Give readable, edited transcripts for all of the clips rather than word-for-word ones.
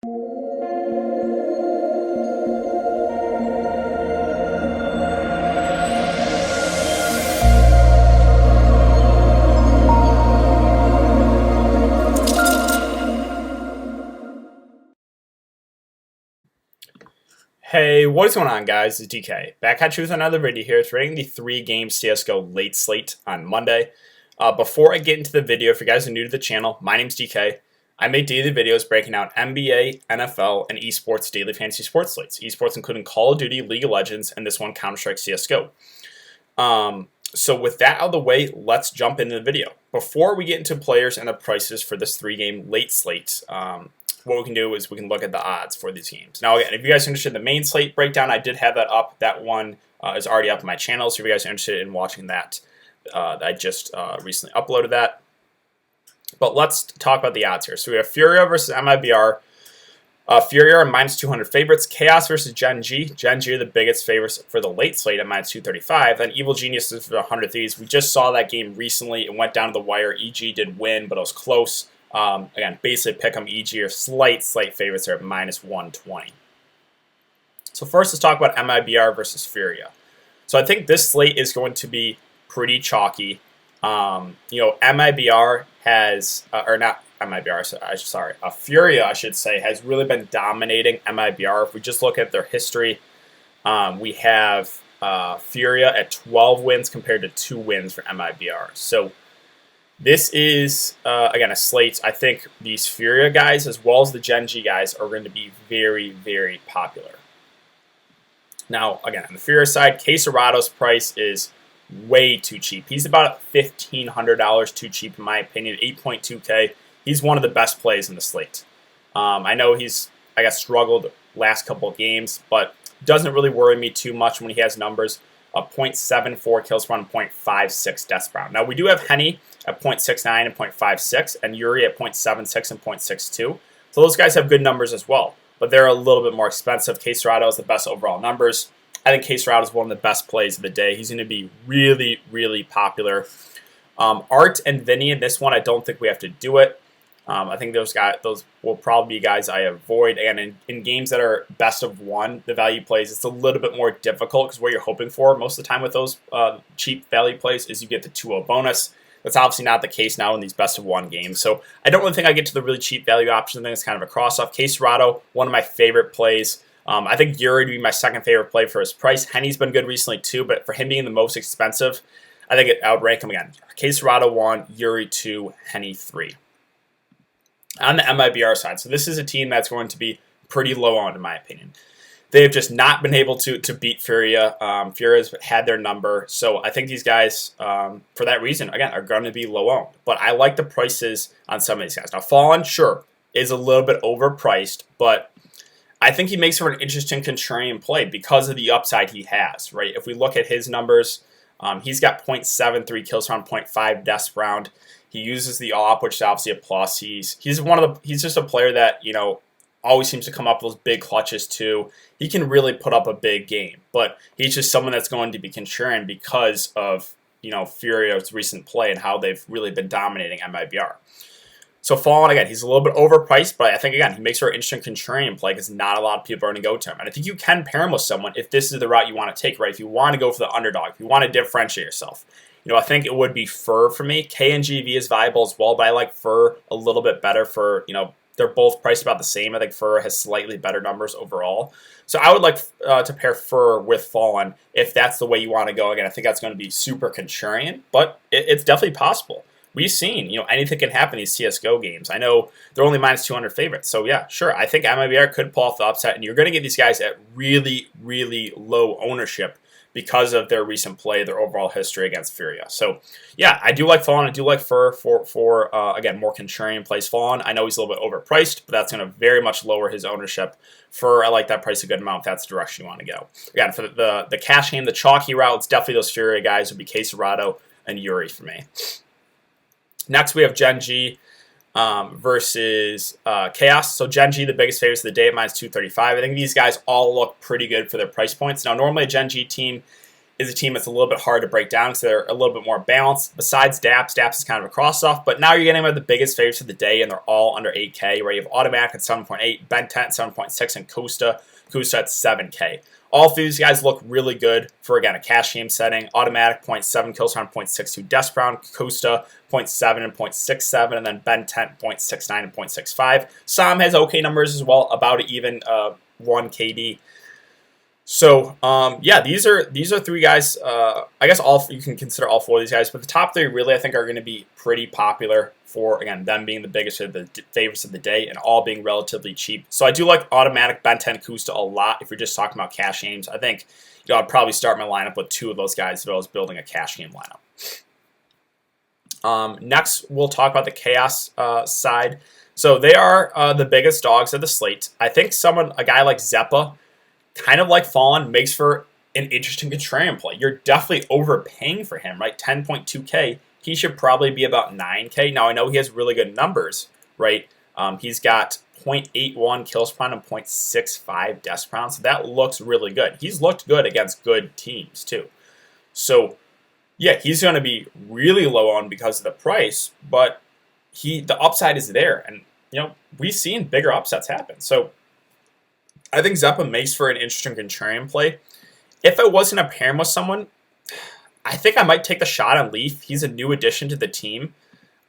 Hey, what is going on, guys? It's DK. Back at you with another video here. It's rating the 3-game CSGO late slate on Monday. Before I get into the video, if you guys are new to the channel, my name's DK. I make daily videos breaking out NBA, NFL, and esports daily fantasy sports slates. Esports including Call of Duty, League of Legends, and this one, Counter-Strike CSGO. So with that out of the way, let's jump into the video. Before we get into players and the prices for this 3-game late slate, what we can do is we can look at the odds for these games. Now, again, if you guys are interested in the main slate breakdown, I did have that up. That one is already up on my channel, so if you guys are interested in watching that, I just recently uploaded that. But let's talk about the odds here. So we have Furia versus MIBR. Furia are -200 favorites. Chaos versus GenG. GenG are the biggest favorites for the late slate at -235. Then Evil Geniuses for 100 Thieves. We just saw that game recently. It went down to the wire. EG did win, but it was close. Again, basically pick 'em EG or slight favorites are at -120. So first, let's talk about MIBR versus Furia. So I think this slate is going to be pretty chalky. MIBR has, or not MIBR, sorry, Furia, I should say, has really been dominating MIBR. If we just look at their history, we have Furia at 12 wins compared to 2 wins for MIBR. So this is, again, a slate. I think these Furia guys, as well as the GenG guys, are going to be very, very popular. Now, again, on the Furia side, Quesarado's price is way too cheap. He's about $1,500 too cheap, in my opinion, 8.2K. He's one of the best plays in the slate. I know he's, struggled last couple of games, but doesn't really worry me too much when he has numbers of 0.74 kills per round, 0.56 deaths per round. Now, we do have Henny at 0.69 and 0.56, and Yuri at 0.76 and 0.62. So those guys have good numbers as well, but they're a little bit more expensive. Quesarado has the best overall numbers. I think Quesarado is one of the best plays of the day. He's going to be really, really popular. Art and Vinny in this one, I don't think we have to do it. I think those will probably be guys I avoid. And in games that are best of one, the value plays, it's a little bit more difficult because what you're hoping for most of the time with those cheap value plays is you get the 2-0 bonus. That's obviously not the case now in these best of one games. So I don't really think I get to the really cheap value option. I think it's kind of a cross-off. Quesarado, one of my favorite plays. I think Yuri would be my second favorite play for his price. Henny's been good recently too, but for him being the most expensive, I think I would rank him again. Quesarado 1, Yuri 2, Henny 3. On the MIBR side, so this is a team that's going to be pretty low on, in my opinion. They've just not been able to beat Furia. Furia's had their number, so I think these guys, for that reason, again, are going to be low owned. But I like the prices on some of these guys. Now, Fallen, sure, is a little bit overpriced, but I think he makes for an interesting contrarian play because of the upside he has, right? If we look at his numbers, he's got 0.73 kills per round, 0.5 deaths per round. He uses the AWP, which is obviously a plus. He's just a player that, always seems to come up with those big clutches too. He can really put up a big game, but he's just someone that's going to be contrarian because of, Furia's recent play and how they've really been dominating MIBR. So Fallen, again, he's a little bit overpriced, but I think, again, he makes for an interesting contrarian play because not a lot of people are going to go to him. And I think you can pair him with someone if this is the route you want to take, right? If you want to go for the underdog, if you want to differentiate yourself. I think it would be Fur for me. KNGV is viable as well, but I like Fur a little bit better for, they're both priced about the same. I think Fur has slightly better numbers overall. So I would like to pair Fur with Fallen if that's the way you want to go. Again, I think that's going to be super contrarian, but it's definitely possible. We've seen, anything can happen in these CSGO games. I know they're only -200 favorites. So yeah, sure. I think MIBR could pull off the upset, and you're going to get these guys at really, really low ownership because of their recent play, their overall history against Furia. So yeah, I do like Fallen. I do like Fur for again, more contrarian plays. Fallen, I know he's a little bit overpriced, but that's going to very much lower his ownership. Fur, I like that price a good amount if that's the direction you want to go. Again, for the cash game, the chalky route, it's definitely those Furia guys. It would be Quesarado and Yuri for me. Next, we have GenG versus Chaos. So GenG, the biggest favorites of the day at -235. I think these guys all look pretty good for their price points. Now, normally a GenG team is a team that's a little bit hard to break down because they're a little bit more balanced. Besides Daps, Daps is kind of a cross-off, but now you're getting with the biggest favorites of the day, and they're all under 8K, where you have Automatic at 7.8, Ben 10 at 7.6, and Kusta at 7K. All three of these guys look really good for, again, a cash game setting. Automatic, 0.7 kills around 0.62 deaths per round. Kusta, 0.7 and 0.67, and then Ben 10, 0.69 and 0.65. Sam has okay numbers as well, about even 1 KD. So, yeah, these are three guys. I guess you can consider all four of these guys, but the top three really I think are going to be pretty popular for, again, them being the biggest of the favorites of the day and all being relatively cheap. So I do like Automatic, Ben 10, Kusta a lot if you're just talking about cash games. I think I'd probably start my lineup with two of those guys if I was building a cash game lineup. Next, we'll talk about the Chaos side. So they are the biggest dogs of the slate. I think a guy like Zeppa, kind of like Fallen, makes for an interesting contrarian play. You're definitely overpaying for him, right? 10.2K. He should probably be about 9K. Now, I know he has really good numbers, right? He's got 0.81 kills per round and 0.65 deaths per round, so that looks really good. He's looked good against good teams, too. So, yeah, he's going to be really low on because of the price, but the upside is there. And, we've seen bigger upsets happen. So, I think Zeppa makes for an interesting contrarian play. If I was going to pair him with someone, I think I might take the shot on Leaf. He's a new addition to the team,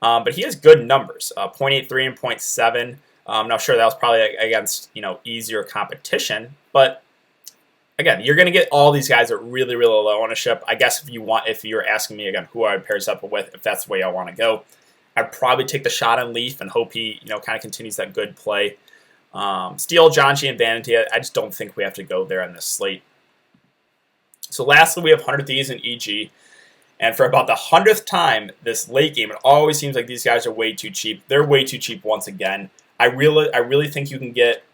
but he has good numbers, 0.83 and 0.7. I'm not sure that was probably against easier competition, but again, you're going to get all these guys at really, really low ownership. I guess if you're asking me again who I would pair Zeppa with, if that's the way I want to go, I'd probably take the shot on Leaf and hope he kind of continues that good play. Steel, GenG, and Vanity, I just don't think we have to go there on this slate. So lastly, we have 100 Thieves and EG. And for about the 100th time this late game, it always seems like these guys are way too cheap. They're way too cheap once again. I really think you can get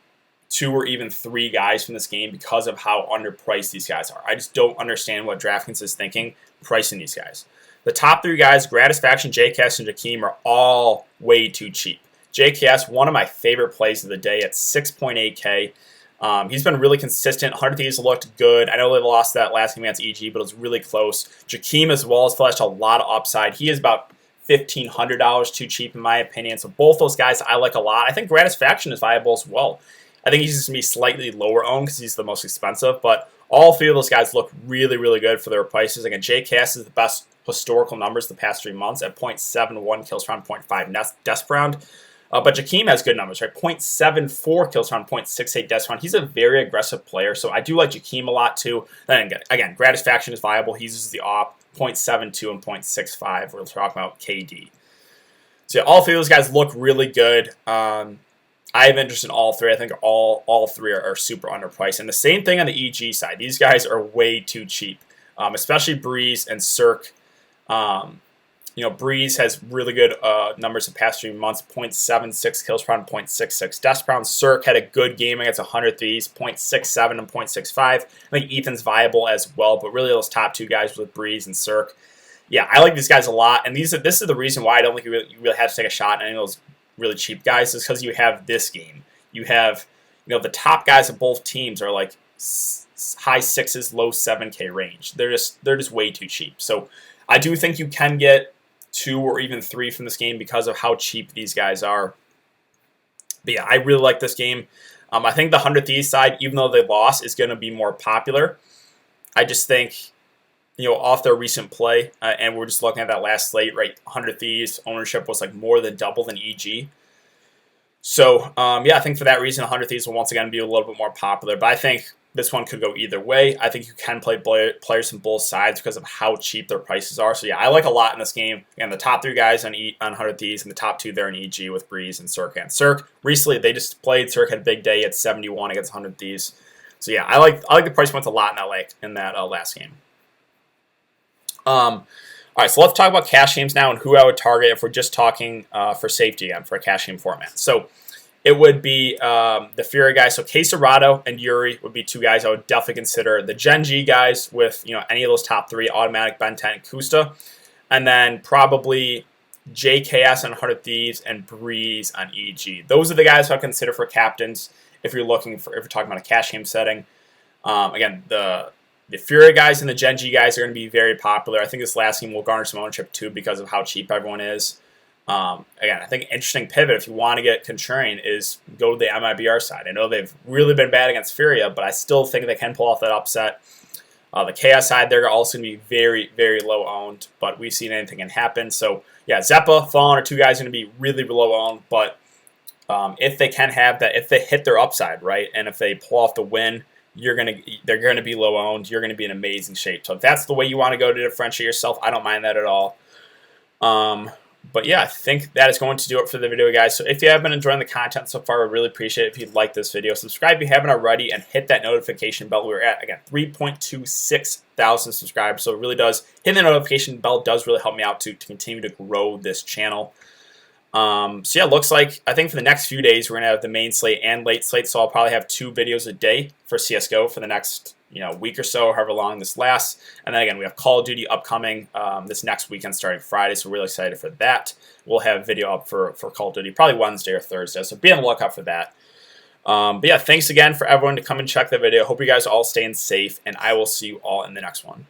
2 or even 3 guys from this game because of how underpriced these guys are. I just don't understand what Draftkings is thinking pricing these guys. The top 3 guys, Gratisfaction, JKS, and Jakeem, are all way too cheap. JKS, one of my favorite plays of the day at 6.8K. He's been really consistent. 100 Thieves looked good. I know they lost that last game against EG, but it was really close. Jakeem as well has flashed a lot of upside. He is about $1,500 too cheap in my opinion. So both those guys I like a lot. I think Gratisfaction is viable as well. I think he's just going to be slightly lower owned because he's the most expensive, but all 3 of those guys look really, really good for their prices. Again, JKS is the best historical numbers the past 3 months at 0.71 kills per round, 0.5 deaths per round. But Jakeem has good numbers, right? 0.74 kills per round, 0.68 deaths per round. He's a very aggressive player, so I do like Jakeem a lot too. Then again, Gratisfaction is viable. He uses the op, 0.72 and 0.65. We're talking about KD. So yeah, all 3 of those guys look really good. I have interest in all 3. I think all 3 are super underpriced. And the same thing on the EG side. These guys are way too cheap, especially Breeze and Cirque. Breeze has really good numbers the past 3 months, 0.76 kills per round, 0.66 deaths per round. Cirque had a good game against 100 Thieves, 0.67 and 0.65. I think Ethan's viable as well, but really those top 2 guys with Breeze and Cirque. Yeah, I like these guys a lot, and this is the reason why I don't think you really have to take a shot at any of those really cheap guys, is because you have this game. You have, the top guys of both teams are like high 6s, low 7K range. They're just way too cheap. So I do think you can get 2 or even 3 from this game because of how cheap these guys are. But yeah, I really like this game. I think the 100 Thieves side, even though they lost, is going to be more popular. I just think, off their recent play, and we're just looking at that last slate, right? 100 Thieves ownership was like more than double than EG. So, yeah, I think for that reason, 100 Thieves will once again be a little bit more popular. But I think this one could go either way. I think you can play players from both sides because of how cheap their prices are. So, yeah, I like a lot in this game. Again, the top 3 guys on 100 Thieves and the top 2 there in EG with Breeze and Cirque. And Cirque, recently, they just played. Cirque had a big day at 71 against 100 Thieves. So, yeah, I like the price points a lot in that last game. All right, so let's talk about cash games now and who I would target if we're just talking for safety again for a cash game format. So it would be the Furia guys. So Quesarado and Yuri would be 2 guys I would definitely consider. The GenG guys with any of those top 3, Automatic, Ben 10, and Kusta. And then probably JKS on 100 Thieves and Breeze on EG. Those are the guys I would consider for captains if you're talking about a cash game setting. Again, the The Furia guys and the GenG guys are going to be very popular. I think this last game will garner some ownership too because of how cheap everyone is. Again, I think an interesting pivot if you want to get contrarian is go to the MIBR side. I know they've really been bad against Furia, but I still think they can pull off that upset. The Chaos side, they're also going to be very, very low owned, but we've seen anything can happen. So, yeah, Zeppa, Fallen are two guys going to be really low owned, but if they can have that, if they hit their upside, right, and if they pull off the win, they're going to be low owned. You're going to be in amazing shape. So if that's the way you want to go to differentiate yourself, I don't mind that at all. But yeah, I think that is going to do it for the video, guys. So if you have been enjoying the content so far, I really appreciate it if you'd like this video. Subscribe if you haven't already and hit that notification bell. We're at, again, 3.26 thousand subscribers. So it really does, hitting the notification bell does really help me out to continue to grow this channel. So yeah, looks like, I think for the next few days, we're going to have the main slate and late slate. So I'll probably have 2 videos a day for CSGO for the next week or so, however long this lasts. And then again, we have Call of Duty upcoming this next weekend starting Friday, so we're really excited for that. We'll have a video up for Call of Duty probably Wednesday or Thursday, so be on the lookout for that. But yeah, thanks again for everyone to come and check the video. Hope you guys are all staying safe, and I will see you all in the next one.